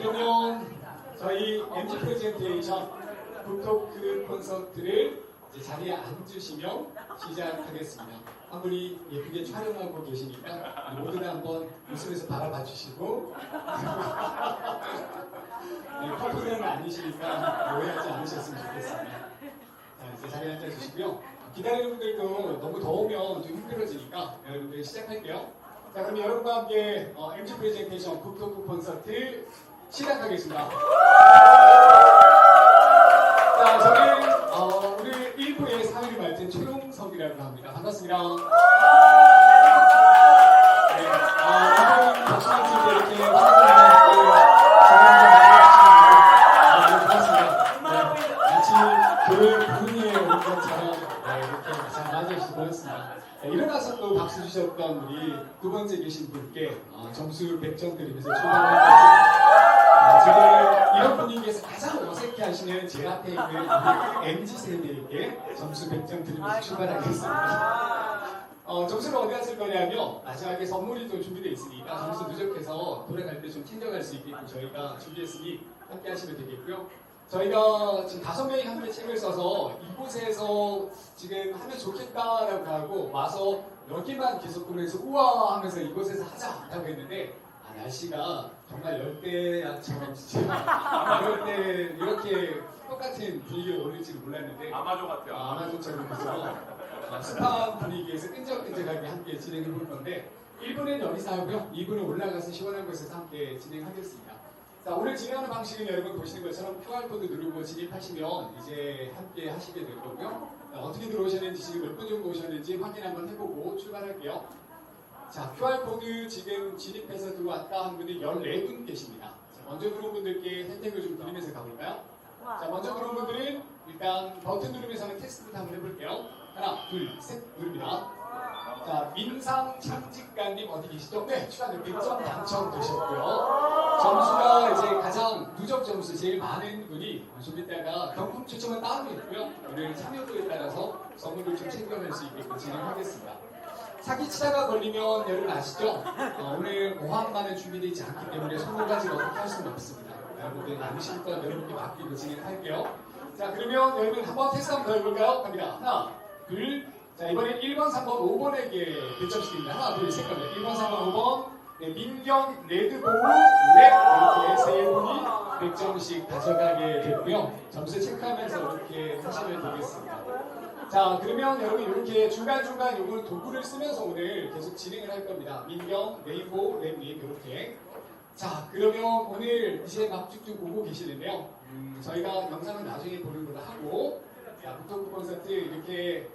그러면 저희 MG 프레젠테이션 북토크 콘서트를 이제 자리에 앉으시면 시작하겠습니다. 한 분이 예쁘게 촬영하고 계시니까 모두 다 한번 웃으면서 바라봐 주시고 커플은 아니시니까 오해하지 않으셨으면 좋겠습니다. 자, 이제 자리에 앉아주시고요. 기다리는 분들도 너무 더우면 좀 힘들어지니까 여러분들 시작할게요. 자, 그럼 여러분과 함께 MG 프레젠테이션 북토크 콘서트 시작하겠습니다. 자, 저는 오늘 1부의 사회를 맡은 최용석이라고 합니다. 반갑습니다. 네, 이번 박수를 칠 때 이렇게 환호성을 반갑습니다. 네, 마치 교회 부흥회에 온 것처럼 이렇게 잘 맞아주셔서 고맙습니다. 네, 일어나서 또 박수 주셨던 우리 두 번째 계신 분께 점수 100점 드리면서 출발할게요. 지금 이런 분위기에서 가장 어색해 하시는 제 앞에 있는 MZ 세대에게 점수 100점 드리면서 출발하겠습니다. 점수를 어디 갔을 거냐면 마지막에 선물이 또 준비되어 있으니까 점수 누적해서 돌아갈 때 좀 챙겨갈 수 있게끔 저희가 준비했으니 함께 하시면 되겠고요. 저희가 지금 5명이 함께 책을 써서 이곳에서 지금 하면 좋겠다라고 하고 와서 여기만 계속 보면서 우와 하면서 이곳에서 하자라고 했는데 날씨가 정말 열대야처럼 진짜 열대 이렇게 똑같은 분위기가 오를지 몰랐는데 아마존 같아요. 아마존처럼 그래서 습한 분위기에서 끈적끈적하게 함께 진행해 볼 건데 1부는 여기서 하고요. 2부는 올라가서 시원한 곳에서 함께 진행하겠습니다. 자, 오늘 진행하는 방식은 여러분 보시는 것처럼 QR코드 누르고 진입하시면 이제 함께 하시게 될 거고요. 어떻게 들어오셨는지 지금 몇 분 정도 오셨는지 확인 한번 해보고 출발할게요. 자, QR코드 지금 진입해서 들어왔다 한 분이 14분 계십니다. 자, 먼저 들어온 분들께 혜택을 좀 드리면서 가볼까요? 자, 먼저 들어온 분들은 일단 버튼 누르면서 한번 테스트부터 한번 해볼게요. 하나, 둘, 셋 누릅니다. 자, 민상창직관님 어디 계시죠? 네, 추가로 100점 당첨되셨고요. 점수가 이제 가장 누적 점수 제일 많은 분이 좀 이따가 경품 추첨은 따로 있고요. 오늘 참여도에 따라서 선물을 좀 챙겨낼 수 있게끔 진행하겠습니다. 사기치다가 걸리면 여러분 아시죠? 오늘 보안만은 준비되어 있지 않기 때문에 선물 가지고 어떻게 할 수는 없습니다. 여러분들 남으실 건 여러분께 맡기고 진행할게요. 자, 그러면 여러분 한번 테스트 한번 더 해볼까요? 갑니다. 하나, 둘. 자, 이번엔 1번, 3번, 5번에게 100점씩 드립니다. 하나, 둘, 셋 갑니다. 1번, 3번, 5번. 네, 민경, 레드보우, 렉 이렇게 세 분이 100점씩 가져가게 됐고요. 점수 체크하면서 이렇게 하시면 되겠습니다. 자, 그러면 여러분 이렇게 중간중간 요걸 도구를 쓰면서 오늘 계속 진행을 할 겁니다. 민경, 레이보, 랩님 이렇게. 자, 그러면 오늘 이제 막 쭉쭉 오고 계시는데요. 저희가 영상은 나중에 보는 걸로 하고, 자, 북토크 콘서트 이렇게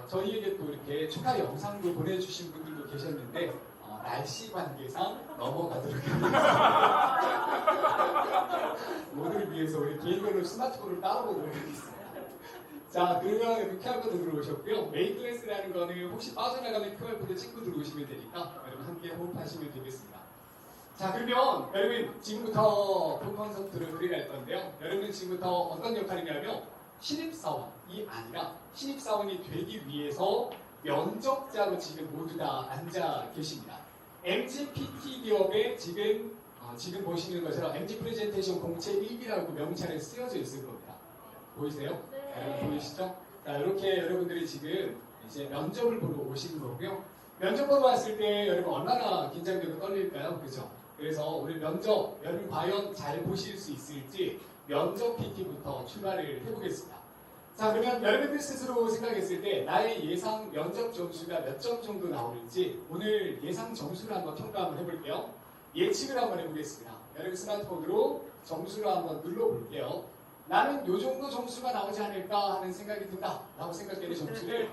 저희에게 또 이렇게 축하 영상도 보내주신 분들도 계셨는데 날씨 관계상 넘어가도록 하겠습니다. 모두를 위해서 우리 개인적으로 스마트폰을 따로 보도록 하겠습니다. 자, 그러면 이렇게 QR코드 들어오셨고요. 메인 클래스라는 거는 혹시 빠져나가면 QR코드 찍고 들어오시면 되니까 여러분 함께 호흡하시면 되겠습니다. 자, 그러면 여러분 지금부터 본 콘서트를 들어갈 건데요. 여러분 지금부터 어떤 역할이냐면 신입사원이 아니라 신입사원이 되기 위해서 면접자로 지금 모두 다 앉아 계십니다. MG PT 기업에 지금 보시는 것처럼 MG 프레젠테이션 공채 1기라고 명찰에 쓰여져 있을 겁니다. 보이세요? 여러분 보이시죠? 자, 이렇게 여러분들이 지금 이제 면접을 보러 오시는 거고요. 면접 보러 왔을 때 여러분 얼마나 긴장되고 떨릴까요? 그죠? 그래서 오늘 면접 여러분 과연 잘 보실 수 있을지 면접 PT부터 출발을 해보겠습니다. 자, 그러면 여러분들 스스로 생각했을 때 나의 예상 면접 점수가 몇 점 정도 나오는지 오늘 예상 점수를 한번 평가 한번 해볼게요. 예측을 한번 해보겠습니다. 여러분 스마트폰으로 점수를 한번 눌러볼게요. 나는 요 정도 점수가 나오지 않을까 하는 생각이 든다 라고 생각되는 점수를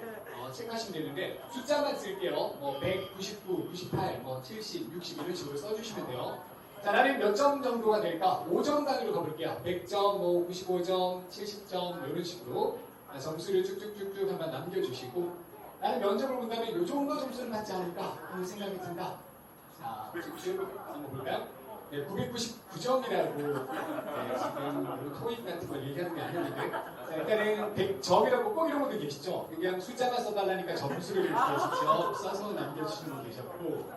체크하시면 되는데 숫자만 쓸게요. 뭐 100, 99, 98, 뭐 70, 60 이런 식으로 써주시면 돼요. 자, 나는 몇 점 정도가 될까? 5점 단위로 가볼게요. 100점, 뭐 95점, 70점 이런 식으로 점수를 쭉쭉쭉쭉 한번 남겨주시고 나는 면접을 본다면 이 정도 점수를 받지 않을까 하는 생각이 든다. 자, 쭉쭉 한번 볼까요? 네, 999점이라고 지금 토익 같은 걸 얘기하는 게 아니었는데 자, 일단은 100점이라고 꼭 이런 분들 계시죠? 그냥 숫자만 써달라니까 점수를 이렇게 직접 써서 남겨주시는 분 계셨고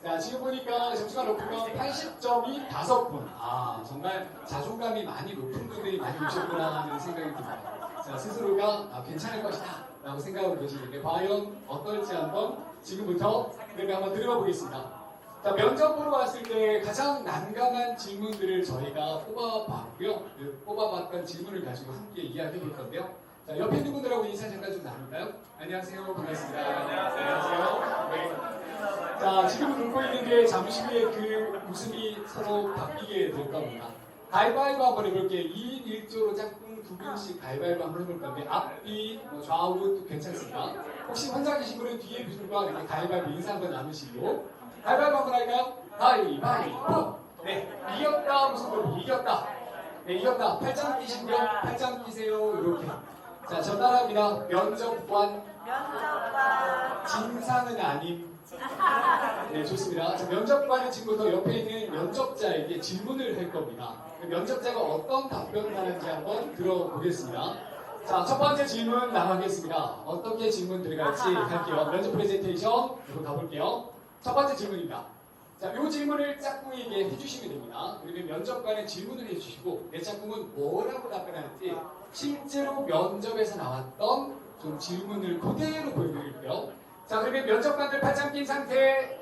자, 지금 보니까 점수가 높으면 80점이 5분. 아, 정말 자존감이 많이 높은 분들이 많이 오셨구나 하는 생각이 듭니다. 자, 스스로가 괜찮을 것이다 라고 생각하고 계시는데 과연 어떨지 한번 지금부터 한번 들어가 보겠습니다. 자, 면접 보러 왔을 때 가장 난감한 질문들을 저희가 뽑아봤고요. 그 뽑아봤던 질문을 가지고 함께 이야기해 볼 건데요. 자, 옆에 있는 분들하고 인사 잠깐 좀 나눌까요? 안녕하세요. 반갑습니다. 안녕하세요. 네. 자, 지금 웃고 있는 게 잠시 후에 그 웃음이 서로 바뀌게 될 겁니다. 가위바위보 한번 해볼게요. 2인 1조로 짝꿍 2분씩 가위바위보 한번 해볼 건데 앞뒤, 좌우 괜찮습니다. 혹시 혼자 계신 분은 뒤에 분들과 이렇게 가위바위보 인사 한번 나누시고 가위바위보 한번 할까요? 가위바위보! 네, 이겼다 무슨 소리? 이겼다. 네, 이겼다. 팔짱 끼시고요. 팔짱 끼세요. 이렇게. 자, 전달합니다. 면접관. 진상은 아님. 네, 좋습니다. 자, 면접관은 지금부터 옆에 있는 면접자에게 질문을 할 겁니다. 그 면접자가 어떤 답변을 하는지 한번 들어보겠습니다. 자, 첫 번째 질문 나가겠습니다. 어떻게 질문 들어갈지 할게요. 면접 프레젠테이션 이거 가볼게요. 첫 번째 질문입니다. 자, 이 질문을 짝꿍에게 해주시면 됩니다. 그러면 면접관은 질문을 해주시고 내 짝꿍은 뭐라고 답변하는지 실제로 면접에서 나왔던 좀 질문을 그대로 보여드릴게요. 자, 그러면 면접관들 팔짱 낀 상태.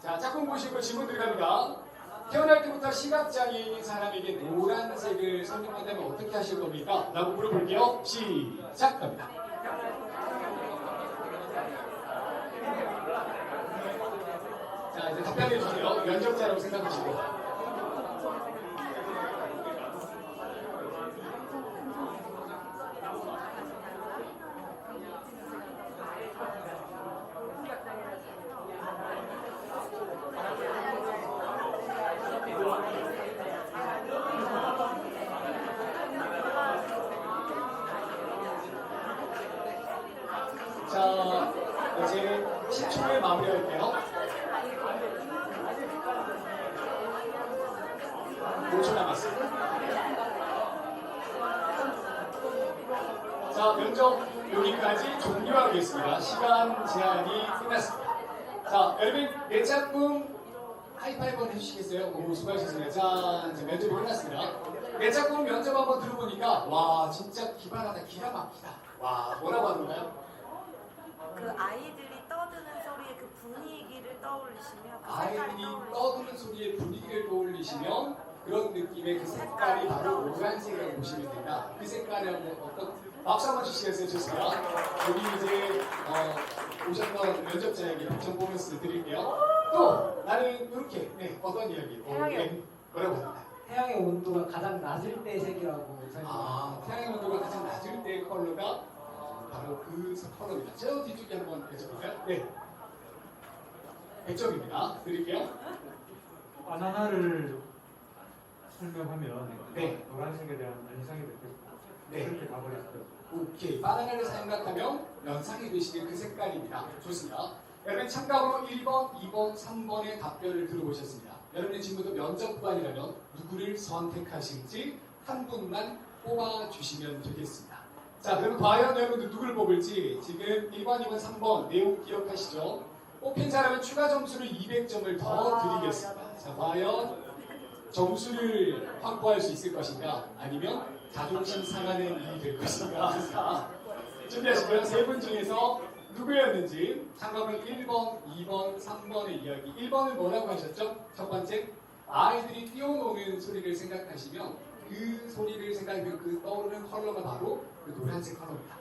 자, 짝꿍 보시고 질문 들어갑니다. 태어날 때부터 시각장애인 사람에게 노란색을 설명한다면 어떻게 하실 겁니까? 라고 물어볼게요. 시작합니다. 자, 이제 답변해 주세요. 면접자라고 생각하시고. 자, 이제 10초에 마무리할게요. 5초 남았습니다. 자, 면접 여기까지 종료하겠습니다. 시간 제한이 끝났습니다. 자, 여러분 내 짝꿍 하이파이브 해주시겠어요? 오, 수고하셨습니다. 자, 이제 면접이 끝났습니다. 내 짝꿍 면접 한번 들어보니까 와, 진짜 기발하다, 기가 막히다. 와, 뭐라고 하던가요? 그 아이들이 떠드는 소리의 그 분위기를 떠올리시면 그 아이들이 떠드는 소리의 분위기를 떠올리시면 그런 느낌의 그 색깔이 바로 노란색이라고 보시면 된다. 그 색깔이 어떤 박수 한번 주시겠어요? 좋습니다. 여기 이제 오셨던 면접자에게 100점 보너스 드릴게요. 또 나는 이렇게 어떤 이야기? 뭐라고 합니다. 태양의 온도가 가장 낮을 때 색이라고 아, 태양의 온도가 가장 낮을 때 컬러가 바로 그 컬러입니다. 저 뒤쪽에 한번 해줘볼까요? 네. 100점입니다. 드릴게요. 바나나를 설명하면 네. 노란색에 대한 연상이 됐고 네. 그렇게 가버렸어요. 오케이. 바나나를 생각하면 연상이 되시는 그 색깔입니다. 좋습니다. 여러분 참가번호 1번, 2번, 3번의 답변을 들어보셨습니다. 여러분이 지금부터 면접관이라면 누구를 선택하실지 한 분만 뽑아주시면 되겠습니다. 자, 그럼 과연 여러분들 누구를 뽑을지 지금 1번, 2번, 3번 내용 기억하시죠? 뽑힌 사람은 추가 점수를 200점을 더 드리겠습니다. 자, 과연 점수를 확보할 수 있을 것인가? 아니면 자존심 상하는 일이 될 것인가? 자, 준비하시고요. 세 분 중에서 누구였는지 참가번호 1번, 2번, 3번의 이야기. 1번은 뭐라고 하셨죠? 첫 번째, 아이들이 뛰어노는 소리를 생각하시면 그 소리를 생각하면 그 떠오르는 컬러가 바로 그 노란색 컬러입니다.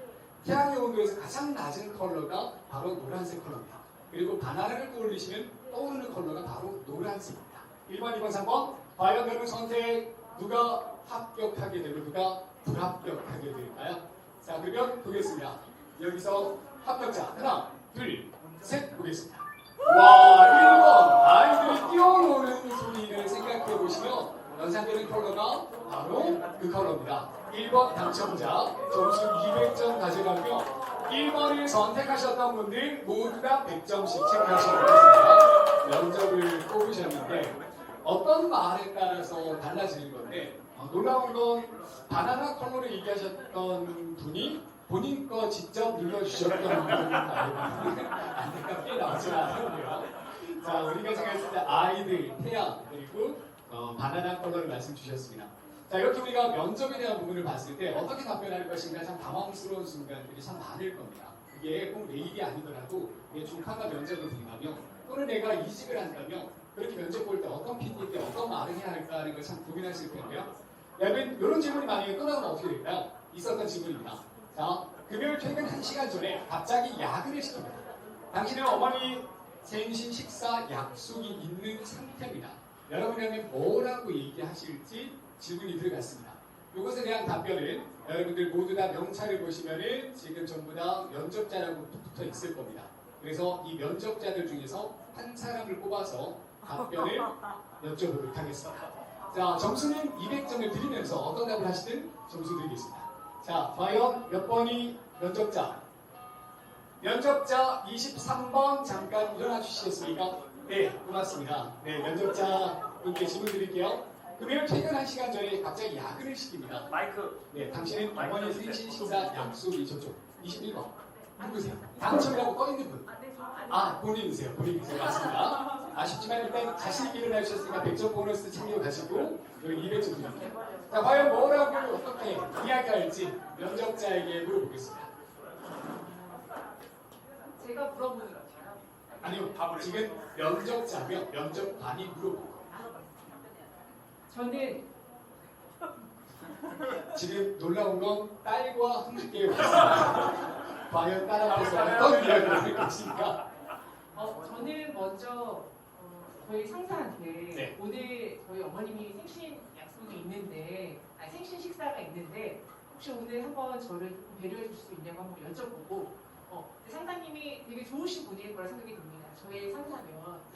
태양의 온도에서 가장 낮은 컬러가 바로 노란색 컬러입니다. 그리고 바나나를 떠올리시면 떠오르는 컬러가 바로 노란색입니다. 1번, 2번, 3번 과연 여러분 선택 누가 합격하게 되고 누가 불합격하게 될까요? 자, 그러면 보겠습니다. 여기서 합격자 하나, 둘, 셋 보겠습니다. 와, 1번 아이들이 뛰어노는 소리를 생각해 보시면 연상되는 컬러가 바로 그 컬러입니다. 1번 당첨자 점수 200점 가져가며 1번을 선택하셨던 분들 모두 다 100점씩 체크하시면 되겠습니다. 면접을 뽑으셨는데 어떤 말에 따라서 달라지는 건데 놀라운 건 바나나 컬러를 얘기하셨던 분이 본인 거 직접 눌러주셨던 분은 안타깝게 나오지 않았고요. 자, 우리가 생각했을 때 아이들, 태양, 그리고 바나나 컬러를 말씀 주셨습니다. 자, 이렇게 우리가 면접에 대한 부분을 봤을 때 어떻게 답변할 것인가 참 당황스러운 순간들이 참 많을 겁니다. 그게 꼭 내일이 아니더라도 내 조카가 면접을 본다면 또는 내가 이직을 한다면 그렇게 면접 볼 때 어떤 PD인데 어떤 말을 해야 할까 하는 걸 참 고민하실 텐데요. 여러분, 이런 질문이 만약에 또 나오면 어떻게 될까요? 있었던 질문입니다. 자, 금요일 퇴근 1시간 전에 갑자기 야근을 시킵니다. 당신의 어머니 생신 식사 약속이 있는 상태입니다. 여러분이라면 뭐라고 얘기하실지 질문이 들어갔습니다. 이것에 대한 답변은 여러분들 모두 다 명찰을 보시면은 지금 전부 다 면접자라고 붙어 있을 겁니다. 그래서 이 면접자들 중에서 한 사람을 뽑아서 답변을 여쭤보도록 하겠습니다. 자, 점수는 200점을 드리면서 어떤 답을 하시든 점수 드리겠습니다. 자, 과연 몇 번이 면접자? 면접자 23번 잠깐 일어나 주시겠습니까? 네, 고맙습니다. 네, 면접자 분께 질문 드릴게요. 금요일 퇴근 1시간 전에 갑자기 야근을 시킵니다. 마이크. 네, 당신은 어머니 생신 식사 약속이 저쪽 21번. 누구세요? 당첨이라고 떠있는 분. 아, 본인이세요. 본인이세요. 맞습니다. 아쉽지만 일단 자신있게 일어나주셨으니까 100점 보너스 챙겨 가시고 여기 200점 드립니다. 자, 과연 뭐라고 어떻게 이야기할지 면접자에게 물어보겠습니다. 제가 물어보는 거죠. 아니요, 지금 면접자며 면접관이 물어보고 저는 지금 놀라운 건 딸과 함께 왔습니다. 과연 딸 앞에서 어떤 이야기를 할 것인가? 저는 먼저 저희 상사한테 네. 오늘 저희 어머님이 생신 약속이 있는데, 아니 생신 식사가 있는데 혹시 오늘 한번 저를 배려해 줄 수 있냐고 한번 여쭤보고, 상사님이 되게 좋으신 분일 거라 생각이 듭니다. 저의 상사면.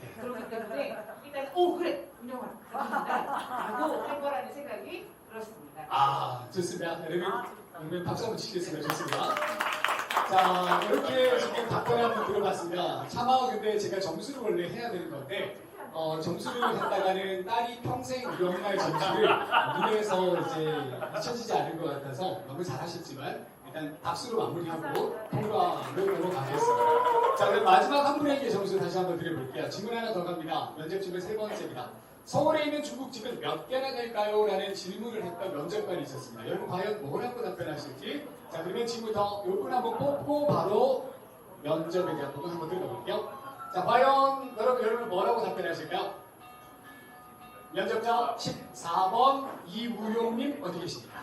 네. 그렇기 때문에 일단 그래 운영아 라고 할 거라는 생각이 들었습니다. 아, 좋습니다. 여러분 박수 한번 치겠습니다. 좋습니다. 자, 이렇게 지금 답변을 한번 들어봤습니다. 차마 근데 제가 점수를 원래 해야 되는 건데 점수를 했다가는 딸이 평생 우리 엄마의 점수를 눈에서 이제 잊혀지지 않을 것 같아서 너무 잘하셨지만 일단 박수로 마무리하고 통과로 넘어가겠습니다. 자, 그럼 마지막 한 분에게 점수 다시 한번 드려볼게요. 질문 하나 더 갑니다. 면접 질문 세 번째입니다. 서울에 있는 중국집은 몇 개나 될까요? 라는 질문을 했던 면접관이 있었습니다. 여러분 과연 뭐라고 답변하실지. 자, 그러면 지금부터 요분 한번 뽑고 바로 면접에 대한 부분 한번 들어볼게요. 자, 과연 여러분 뭐라고 답변하실까요? 면접자 14번 이우용님 어디 계십니까?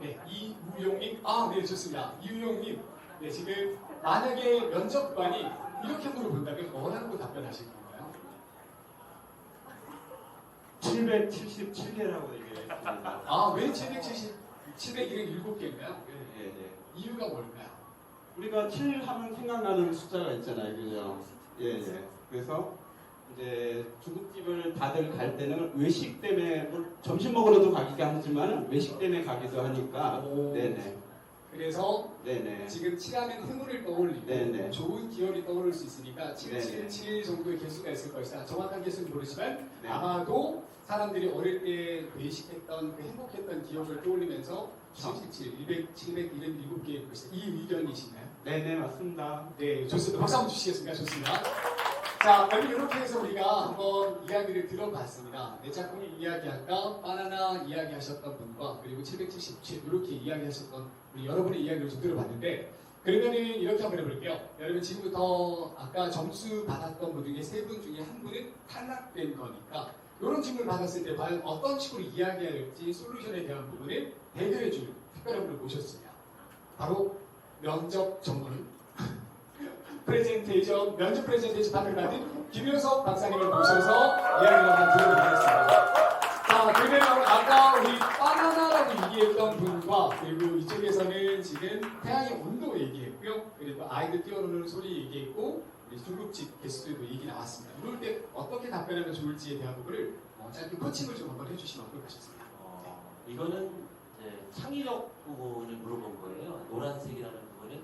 네, 이우용님. 아, 네, 좋습니다. 이우용님. 네, 지금 만약에 면접관이 이렇게 물어본다면 뭐라고 답변하실 건가요? 777개라고 얘기했습니다. 아, 왜 777개인가요? 예. 이유가 뭘까요? 우리가 7 하면 생각나는 숫자가 있잖아요, 그죠? 예. 그래서 이제 중국집을 다들 갈 때는 외식 때문에 점심 먹으러도 가기도 하지만 외식 때문에 가기도 하니까. 오. 네네. 그래서 네네. 지금 7하면 흥을 떠올리고 네네. 좋은 기억이 떠오를 수 있으니까 네네. 777 정도의 개수가 있을 것이다. 정확한 개수는 모르지만 네. 아마도 사람들이 어릴 때 외식했던 그 행복했던 기억을 떠올리면서 777, 200, 777개일 것이다. 이 의견이신가요? 네네, 맞습니다. 네, 좋습니다. 박수 한번 주시겠습니까? 좋습니다. 자, 그럼 이렇게 해서 우리가 한번 이야기를 들어봤습니다. 내 짝꿍이 이야기할까? 바나나 이야기하셨던 분과 그리고 777 이렇게 이야기하셨던 우리 여러분의 이야기를 좀 들어봤는데 그러면은 이렇게 한번 해볼게요. 여러분 지금부터 아까 점수 받았던 분 중에 세 분 중에 한 분은 탈락된 거니까 이런 질문을 받았을 때 과연 어떤 식으로 이야기할지 솔루션에 대한 부분을 대결해줄 특별한 분을 모셨습니다. 바로 면접 전문 프레젠테이션, 면접 프레젠테이션 받을 받은 김효석 박사님을 모셔서 이야기를 한번 들어보겠습니다. 자, 그러면 아까 우리 바나나라고 얘기했던 분과 그리고 이쪽에서는 지금 태양의 온도 얘기했고요. 그리고 아이들 뛰어노는 소리 얘기했고 우리 중국집 개수도 얘기 나왔습니다. 이럴 때 어떻게 답변하면 좋을지에 대한 부분을 짧게 코칭을 좀 한번 해주시면 어떨까싶습니다. 이거는 이제 창의력 부분을 물어본 거예요. 노란색이라는 부분은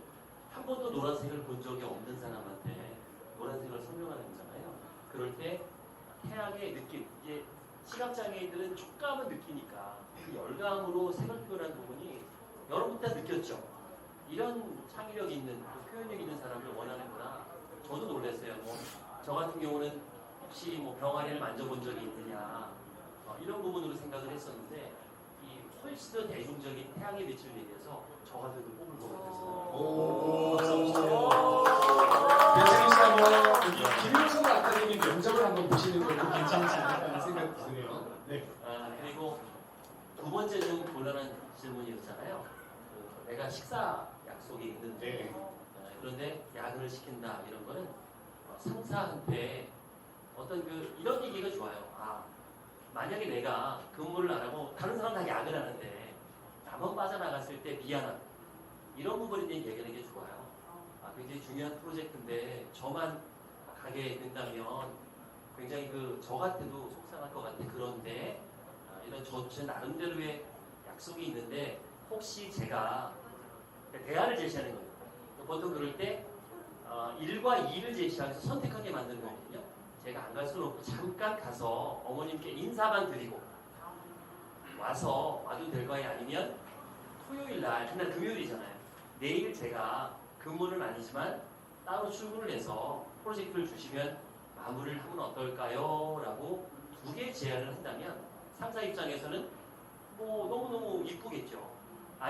한 번도 노란색을 본 적이 없는 사람한테 노란색을 설명하는 거잖아요. 그럴 때 태양의 느낌, 이제 시각장애인들은 촉감을 느끼니까 그 열감으로 색을 표현하는 부분이 여러분 다 느꼈죠. 이런 창의력이 있는, 표현력 있는 사람을 원하는구나. 저도 놀랐어요. 저 같은 경우는 혹시 뭐 병아리를 만져본 적이 있느냐 이런 부분으로 생각을 했었는데 이 훨씬 더 대중적인 태양의 빛을 위해서 저 같은 걸 뽑을 것 같아서 오, 괜찮으시다면 여기 김효성 아카데미 면접을 한번 보시는 것도 괜찮지 않을까라는 생각이 드네요. 네. 그리고 두 번째 좀 곤란한 질문이었잖아요. 내가 식사 약속이 있는데 네. 그런데 야근을 시킨다 이런 거는 상사한테 어떤 이런 얘기가 좋아요. 만약에 내가 근무를 안 하고 다른 사람 다 야근을 하는데 나만 빠져나갔을 때 미안함 이런 부분에 대한 얘기하는 게 좋아요. 굉장히 중요한 프로젝트인데 저만 가게 된다면 굉장히 저 같아도 속상할 것 같아. 그런데 이런 제 나름대로의 약속이 있는데 혹시 제가 대안을 제시하는 거예요. 보통 그럴 때 1과 2를 제시하면서 선택하게 만드는 거거든요. 제가 안 갈 수는 없고 잠깐 가서 어머님께 인사만 드리고 와도 될까요? 아니면 토요일 날, 그날 금요일이잖아요. 내일 제가 근무는 아니지만 따로 출근을 해서 프로젝트를 주시면 마무리를 하면 어떨까요? 라고 두 개의 제안을 한다면 상사 입장에서는 뭐 너무너무 이쁘겠죠.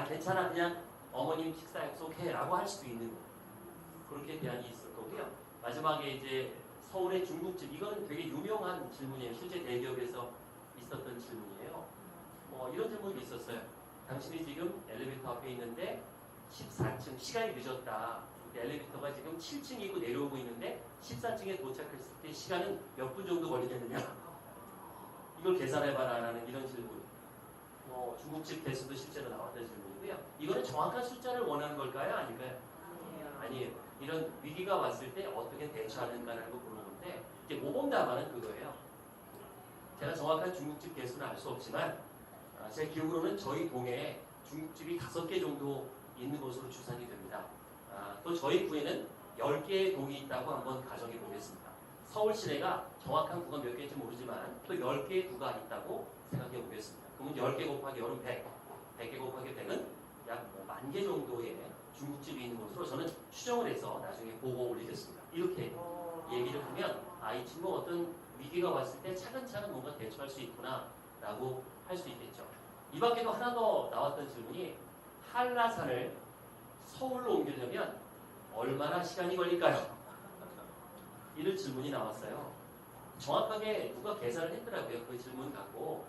괜찮아, 그냥 어머님 식사 약속해 라고 할 수도 있는 거예요. 그렇게 대안이 있을 거고요. 마지막에 이제 서울의 중국집, 이건 되게 유명한 질문이에요. 실제 대기업에서 있었던 질문이에요. 이런 질문도 있었어요. 당신이 지금 엘리베이터 앞에 있는데 14층, 시간이 늦었다. 엘리베이터가 지금 7층이고 내려오고 있는데 14층에 도착했을 때 시간은 몇 분 정도 걸리겠느냐? 이걸 계산해봐라 라는 이런 질문. 중국집 개수도 실제로 나왔던 질문이고요. 이거는 정확한 숫자를 원하는 걸까요? 아닐까요? 아니에요. 이런 위기가 왔을 때 어떻게 대처하는가라는 거 물어보는데 이제 모범 답안은 그거예요. 제가 정확한 중국집 개수는 알 수 없지만 제 기억으로는 저희 동에 중국집이 5개 정도 있는 것으로 추산이 됩니다. 또 저희 구에는 10개의 동이 있다고 한번 가정해 보겠습니다. 서울 시내가 정확한 구가 몇 개인지 모르지만 또 10개의 구가 있다고 생각해 보겠습니다. 그러면 10개 곱하기 10은 100, 100개 곱하기 100은 약 10,000개 정도의 중국집이 있는 것으로 저는 추정을 해서 나중에 보고 올리겠습니다. 이렇게 얘기를 하면 이 친구가 어떤 위기가 왔을 때 차근차근 뭔가 대처할 수 있구나 라고 할 수 있겠죠. 이 밖에도 하나 더 나왔던 질문이 한라산을 서울로 옮기려면 얼마나 시간이 걸릴까요? 이런 질문이 나왔어요. 정확하게 누가 계산을 했더라고요. 그 질문 갖고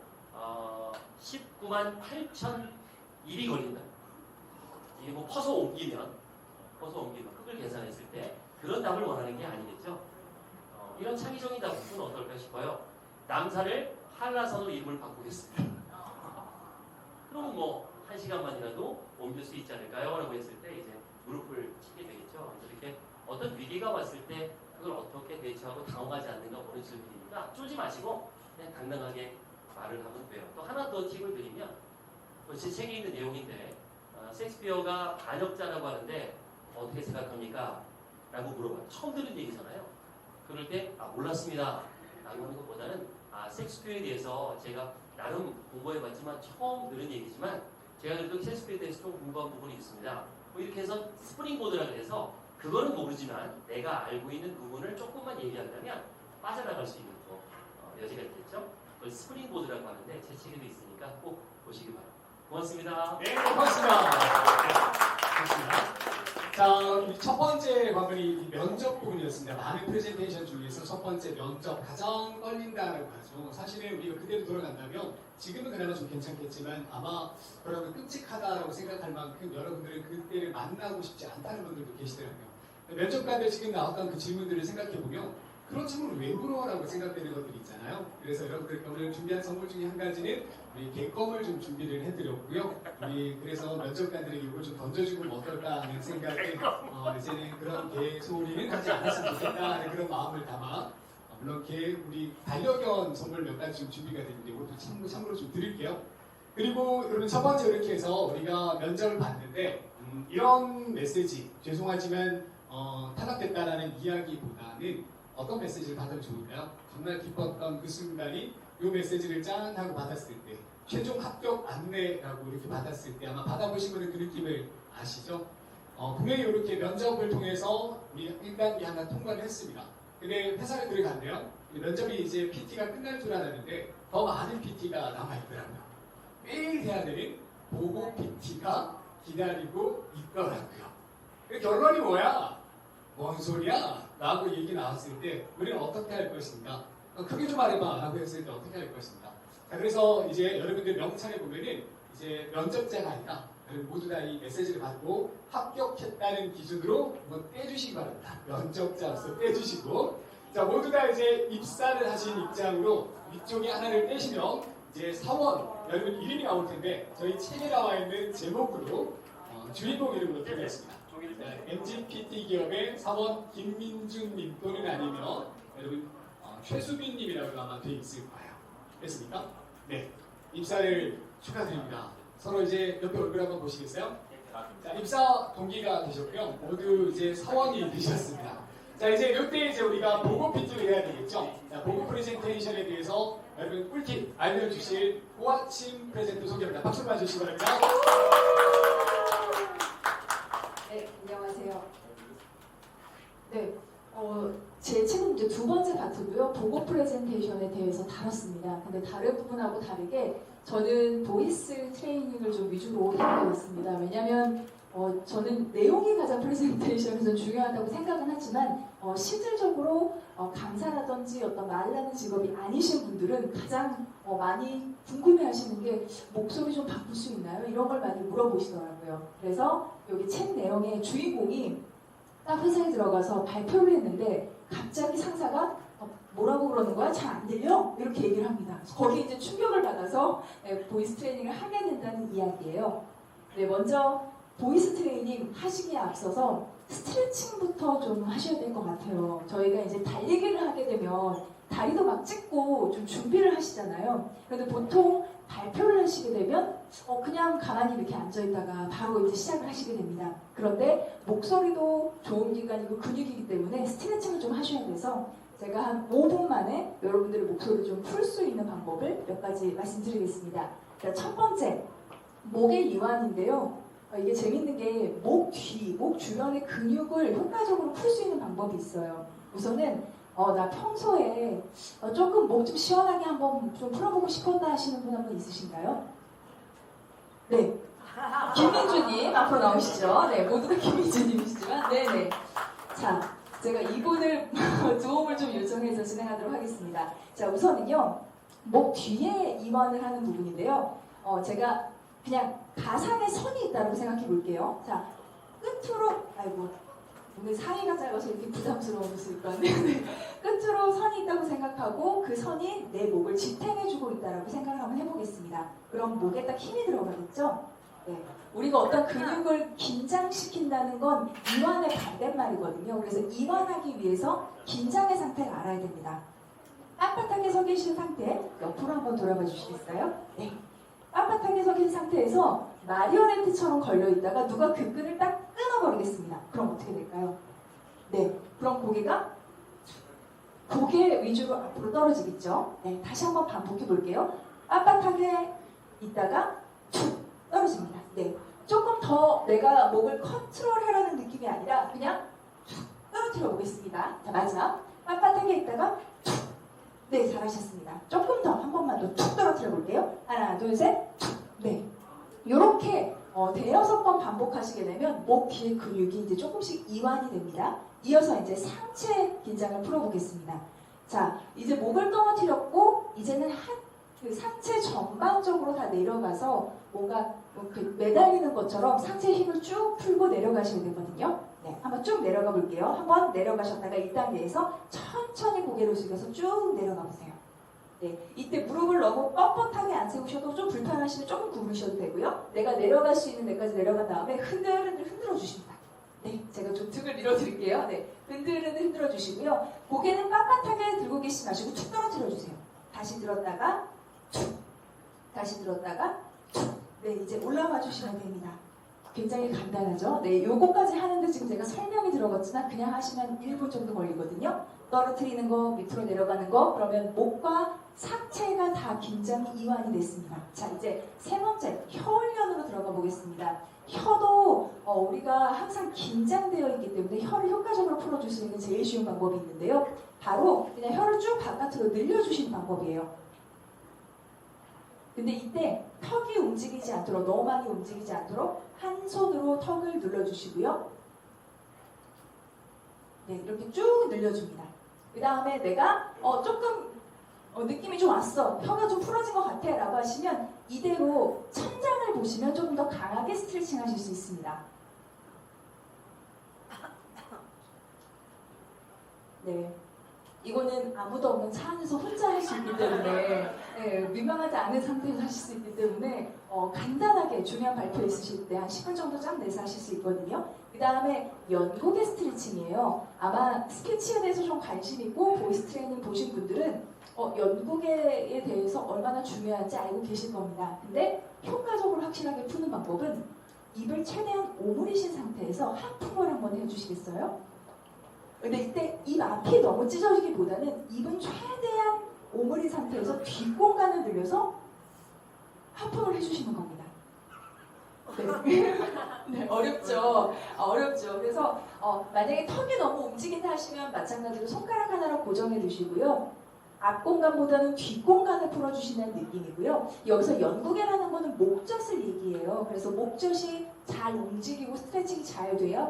19만 8,001이 걸린다. 이게 뭐 퍼서 옮기면 흙을 계산했을 때 그런 답을 원하는 게 아니겠죠. 이런 창의적인 답은 어떨까 싶어요. 남산을 한라산으로 이름을 바꾸겠습니다. 그러면 뭐 1시간만이라도 옮길 수 있지 않을까요? 라고 했을 때 이제 무릎을 치게 되겠죠. 이렇게 어떤 위기가 왔을 때 그걸 어떻게 대처하고 당황하지 않는가 보는 질문이니까 쫄지 마시고 그냥 당당하게 말을 하면 돼요. 또 하나 더 팁을 드리면 제 책에 있는 내용인데 셰익스피어가 반역자라고 하는데 어떻게 생각합니까? 라고 물어봐요. 처음 들은 얘기잖아요. 그럴 때 몰랐습니다 라고 하는 것보다는 셰익스피어에 대해서 제가 나름 공부해봤지만 처음 들은 얘기지만 제가 그래도 셰익스피어에 대해서 좀 공부한 부분이 있습니다. 뭐 이렇게 해서 스프링보드라고 해서 그거는 모르지만 내가 알고 있는 부분을 조금만 얘기한다면 빠져나갈 수 있는 여지가 있겠죠. 그걸 스프링보드라고 하는데 제 책에도 있으니까 꼭 보시기 바랍니다. 고맙습니다. 네, 고맙습니다. 좋습니다. 자, 첫 번째 부분이 면접 부분이었습니다. 많은 프레젠테이션 중에서 첫 번째 면접 가장 떨린다라고 하죠. 사실은 우리가 그대로 돌아간다면 지금은 그나마 좀 괜찮겠지만 아마 여러분 끔찍하다라고 생각할 만큼 여러분들은 그때를 만나고 싶지 않다는 분들도 계시더라고요. 면접관들 지금 나왔던 그 질문들을 생각해보면 그런 질문을 왜 물어라고 생각되는 것들이 있잖아요. 그래서 여러분들 오늘 준비한 선물 중에 한 가지는 우리 객검을 좀 준비를 해드렸고요. 우리 그래서 면접관들에게 이걸 좀 던져주면 어떨까 하는 생각에 이제는 그런 개 소리는 하지 않았으면 좋겠다 하는 그런 마음을 담아 물론 우리 반려견 선물 몇 가지 좀 준비가 되는데 이것도 참고로 좀 드릴게요. 그리고 여러분 첫 번째 이렇게 해서 우리가 면접을 봤는데 이런 메시지 죄송하지만 탈락됐다라는 이야기보다는 어떤 메시지를 받으면 좋을까요? 정말 기뻤던 그 순간이 이 메시지를 짠 하고 받았을 때 최종 합격 안내라고 이렇게 받았을 때 아마 받아보신 분은 그 느낌을 아시죠? 분명히 이렇게 면접을 통해서 우리 1단계 하나 통과를 했습니다. 근데 회사를 들어갔네요. 면접이 이제 PT가 끝날 줄 알았는데 더 많은 PT가 남아있더라고요. 매일 해야 되는 보고 PT가 기다리고 있더라고요. 그 결론이 뭐야? 뭔 소리야? 라고 얘기 나왔을 때 우리는 어떻게 할 것인가? 크게 좀 말해봐 라고 했을 때 어떻게 할 것인가? 자, 그래서 이제 여러분들 명찰에 보면은 이제 면접자가 아니라 모두 다 이 메시지를 받고 합격했다는 기준으로 한번 떼주시기 바랍니다. 면접자로서 떼주시고, 자, 모두 다 이제 입사를 하신 입장으로 위쪽에 하나를 떼시면 이제 사원, 여러분 이름이 나올 텐데 저희 책에 나와 있는 제목으로 주인공 이름으로 표기했습니다. MGPT 기업의 사원 김민준님 또는 아니면 여러분 최수빈님이라고 아마 돼 있을 거예요. 됐습니까? 네, 입사를 축하드립니다. 서로 이제 옆에 얼굴 한번 보시겠어요? 자, 입사 동기가 되셨고요. 모두 이제 사원이 되셨습니다. 자, 이제 이때 이제 우리가 보고 PT를 해야 되겠죠? 자, 보고 프레젠테이션에 대해서 여러분 꿀팁 알려주실 호아침 프레젠터 소개합니다. 박수 봐주시기 바랍니다. 네, 안녕하세요. 네, 제 책은 이제 두 번째 파트고요. 보고 프레젠테이션에 대해서 다뤘습니다. 근데 다른 부분하고 다르게 저는 보이스 트레이닝을 좀 위주로 다루고 있습니다. 왜냐하면 저는 내용이 가장 프레젠테이션에서 중요하다고 생각은 하지만 실질적으로 강사라든지 어떤 말하는 직업이 아니신 분들은 가장 많이 궁금해하시는 게 목소리 좀 바꿀 수 있나요? 이런 걸 많이 물어보시더라고요. 그래서 여기 책 내용의 주인공이 딱 회사에 들어가서 발표를 했는데 갑자기 상사가 뭐라고 그러는 거야? 잘 안 들려? 이렇게 얘기를 합니다. 거기에 이제 충격을 받아서 보이스 트레이닝을 하게 된다는 이야기예요. 네, 먼저 보이스 트레이닝 하시기에 앞서서 스트레칭부터 좀 하셔야 될 것 같아요. 저희가 이제 달리기를 하게 되면 다리도 막 찢고 좀 준비를 하시잖아요. 그런데 보통 발표를 하시게 되면 그냥 가만히 이렇게 앉아있다가 바로 이제 시작을 하시게 됩니다. 그런데 목소리도 좋은 기관이고 근육이기 때문에 스트레칭을 좀 하셔야 돼서 제가 한 5분 만에 여러분들의 목소리를 좀 풀 수 있는 방법을 몇 가지 말씀드리겠습니다. 첫 번째, 목의 이완인데요. 이게 재밌는 게 목 뒤, 목 주변의 근육을 효과적으로 풀 수 있는 방법이 있어요. 우선은 나 평소에 조금 목 좀 시원하게 한번 좀 풀어보고 싶었다 하시는 분 한 분 있으신가요? 네. 김민주님 앞으로 나오시죠. 네, 모두 다 김민주님이시지만, 네네. 자, 제가 이분을 도움을 좀 요청해서 진행하도록 하겠습니다. 자, 우선은요, 목 뒤에 이완을 하는 부분인데요. 제가 그냥 가상의 선이 있다고 생각해 볼게요. 자, 끝으로, 아이고, 오늘 상의가 짧아서 이렇게 부담스러운 모습일 건데, 끝으로 선이 있다고 생각하고 그 선이 내 목을 지탱해주고 있다고 생각을 한번 해보겠습니다. 그럼 목에 딱 힘이 들어가겠죠? 네. 우리가 어떤 근육을 긴장시킨다는 건 이완의 반대말이거든요. 그래서 이완하기 위해서 긴장의 상태를 알아야 됩니다. 빳빳하게 서 계신 상태, 옆으로 한번 돌아봐 주시겠어요? 네. 빳빳하게 서 계신 상태에서 마리오네트처럼 걸려있다가 누가 그 끈을 딱 끊어버리겠습니다. 그럼 어떻게 될까요? 네. 그럼 고개 위주로 앞으로 떨어지겠죠? 네. 다시 한번 반복해 볼게요. 빳빳하게 있다가 툭 떨어집니다. 네. 조금 더 내가 목을 컨트롤하라는 느낌이 아니라 그냥 툭 떨어뜨려 보겠습니다. 자, 마지막. 빳빳하게 있다가 툭. 네, 잘하셨습니다. 조금 더 한 번만 더 툭 떨어뜨려 볼게요. 하나, 둘, 셋, 툭. 네. 요렇게 대여섯 번 반복하시게 되면 목 뒤의 근육이 이제 조금씩 이완이 됩니다. 이어서 이제 상체 긴장을 풀어보겠습니다. 자, 이제 목을 떨어뜨렸고 이제는 그 상체 전방적으로 다 내려가서 뭔가 매달리는 것처럼 상체 힘을 쭉 풀고 내려가셔야 되거든요. 네, 한번 쭉 내려가 볼게요. 한번 내려가셨다가 이 단계에서 천천히 고개를 숙여서 쭉 내려가 보세요. 네, 이때 무릎을 너무 뻣뻣하게 안 세우셔도 좀 불편하시면 조금 구부리셔도 되고요. 내가 내려갈 수 있는 데까지 내려간 다음에 흔들흔들 흔들어 주십니다. 네, 제가 좀 등을 밀어드릴게요. 네, 흔들흔들 흔들어 주시고요. 고개는 빳빳하게 들고 계시지 마시고 툭 떨어뜨려 주세요. 다시 들었다가 툭, 다시 들었다가 툭. 네, 이제 올라와 주시면 됩니다. 굉장히 간단하죠? 네, 요거까지 하는데 지금 제가 설명이 들어갔지만 그냥 하시면 1분 정도 걸리거든요. 떨어뜨리는 거, 밑으로 내려가는 거, 그러면 목과 상체가 다 긴장이 이완이 됐습니다. 자, 이제 세 번째, 혀훈련으로 들어가 보겠습니다. 혀도 우리가 항상 긴장되어 있기 때문에 혀를 효과적으로 풀어줄 수 있는 제일 쉬운 방법이 있는데요. 바로 그냥 혀를 쭉 바깥으로 늘려주시는 방법이에요. 근데 이때 턱이 움직이지 않도록, 너무 많이 움직이지 않도록 한 손으로 턱을 눌러주시고요. 네, 이렇게 쭉 늘려줍니다. 그 다음에 내가 조금 느낌이 좀 왔어, 혀가 좀 풀어진 것 같아 라고 하시면 이대로 천장을 보시면 조금 더 강하게 스트레칭 하실 수 있습니다. 네, 이거는 아무도 없는 차 안에서 혼자 할 수 있기 때문에 민망하지 않은 상태에서 하실 수 있기 때문에 간단하게 중요한 발표 있으실 때 한 10분 정도 짬 내서 하실 수 있거든요. 그 다음에 연고개 스트레칭이에요. 아마 스피치에 대해서 좀 관심 있고 보이스 트레이닝 보신 분들은 연고개에 대해서 얼마나 중요한지 알고 계실 겁니다. 근데 효과적으로 확실하게 푸는 방법은 입을 최대한 오므리신 상태에서 하품을 한번 해주시겠어요? 근데 이때 입 앞이 너무 찢어지기보다는 입은 최대한 오므린 상태에서 뒷공간을 늘려서 하품을 해주시는 겁니다. 네. 네, 어렵죠. 어렵죠. 그래서 만약에 턱이 너무 움직인다 하시면 마찬가지로 손가락 하나로 고정해 두시고요. 앞 공간보다는 뒷 공간을 풀어주시는 느낌이고요. 여기서 연구개라는 거는 목젖을 얘기해요. 그래서 목젖이 잘 움직이고 스트레칭이 잘 돼야